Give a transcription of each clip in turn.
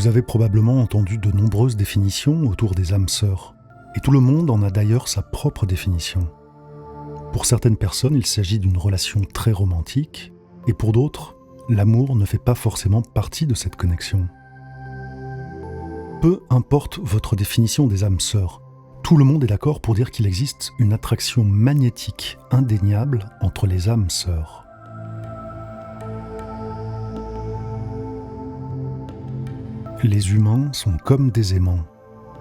Vous avez probablement entendu de nombreuses définitions autour des âmes sœurs, et tout le monde en a d'ailleurs sa propre définition. Pour certaines personnes, il s'agit d'une relation très romantique, et pour d'autres, l'amour ne fait pas forcément partie de cette connexion. Peu importe votre définition des âmes sœurs, tout le monde est d'accord pour dire qu'il existe une attraction magnétique indéniable entre les âmes sœurs. Les humains sont comme des aimants.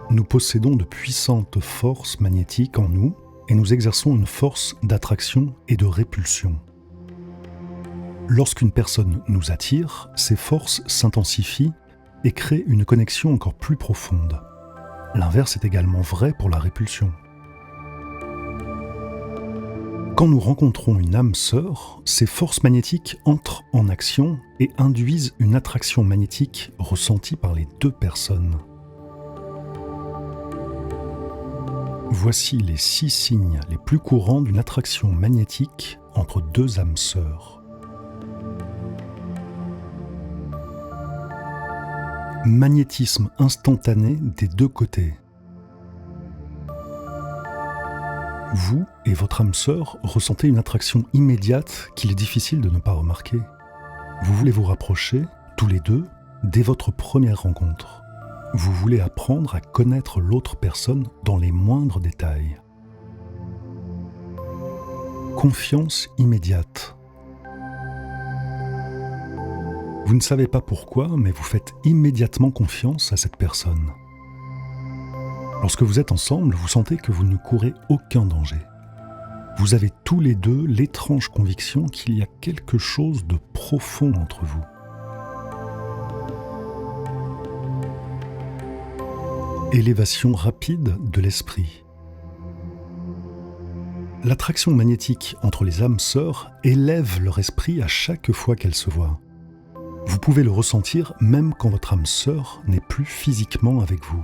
Nous possédons de puissantes forces magnétiques en nous et nous exerçons une force d'attraction et de répulsion. Lorsqu'une personne nous attire, ces forces s'intensifient et créent une connexion encore plus profonde. L'inverse est également vrai pour la répulsion. Quand nous rencontrons une âme sœur, ces forces magnétiques entrent en action et induisent une attraction magnétique ressentie par les deux personnes. Voici les 6 signes les plus courants d'une attraction magnétique entre deux âmes sœurs. Magnétisme instantané des deux côtés. Vous et votre âme sœur ressentez une attraction immédiate qu'il est difficile de ne pas remarquer. Vous voulez vous rapprocher, tous les deux, dès votre première rencontre. Vous voulez apprendre à connaître l'autre personne dans les moindres détails. Confiance immédiate. Vous ne savez pas pourquoi, mais vous faites immédiatement confiance à cette personne. Lorsque vous êtes ensemble, vous sentez que vous ne courez aucun danger. Vous avez tous les deux l'étrange conviction qu'il y a quelque chose de profond entre vous. Élévation rapide de l'esprit. L'attraction magnétique entre les âmes sœurs élève leur esprit à chaque fois qu'elles se voient. Vous pouvez le ressentir même quand votre âme sœur n'est plus physiquement avec vous.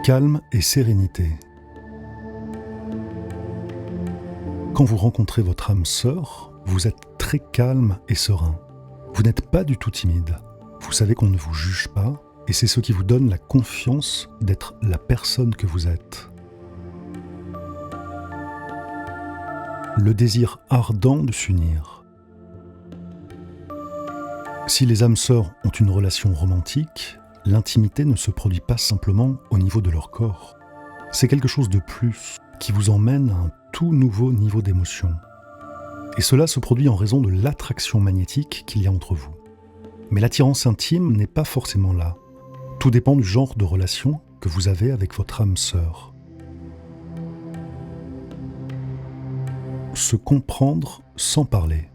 Calme et sérénité. Quand vous rencontrez votre âme sœur, vous êtes très calme et serein. Vous n'êtes pas du tout timide. Vous savez qu'on ne vous juge pas et c'est ce qui vous donne la confiance d'être la personne que vous êtes. Le désir ardent de s'unir. Si les âmes sœurs ont une relation romantique, l'intimité ne se produit pas simplement au niveau de leur corps. C'est quelque chose de plus qui vous emmène à un tout nouveau niveau d'émotion. Et cela se produit en raison de l'attraction magnétique qu'il y a entre vous. Mais l'attirance intime n'est pas forcément là. Tout dépend du genre de relation que vous avez avec votre âme sœur. Se comprendre sans parler.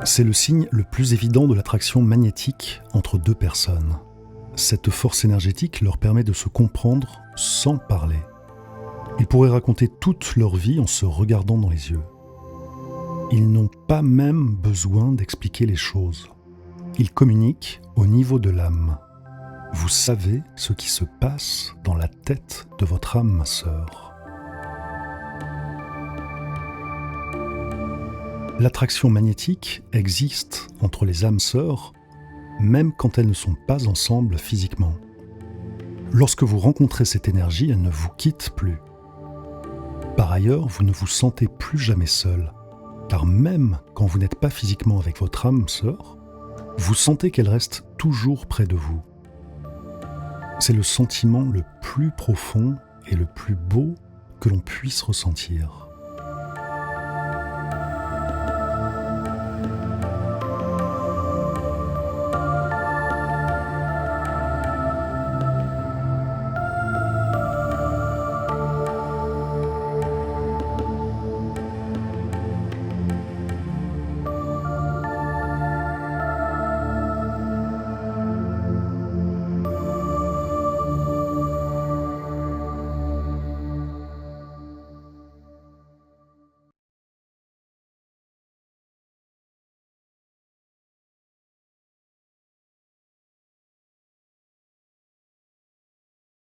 C'est le signe le plus évident de l'attraction magnétique entre deux personnes. Cette force énergétique leur permet de se comprendre sans parler. Ils pourraient raconter toute leur vie en se regardant dans les yeux. Ils n'ont pas même besoin d'expliquer les choses. Ils communiquent au niveau de l'âme. Vous savez ce qui se passe dans la tête de votre âme sœur. L'attraction magnétique existe entre les âmes sœurs, même quand elles ne sont pas ensemble physiquement. Lorsque vous rencontrez cette énergie, elle ne vous quitte plus. Par ailleurs, vous ne vous sentez plus jamais seul, car même quand vous n'êtes pas physiquement avec votre âme sœur, vous sentez qu'elle reste toujours près de vous. C'est le sentiment le plus profond et le plus beau que l'on puisse ressentir.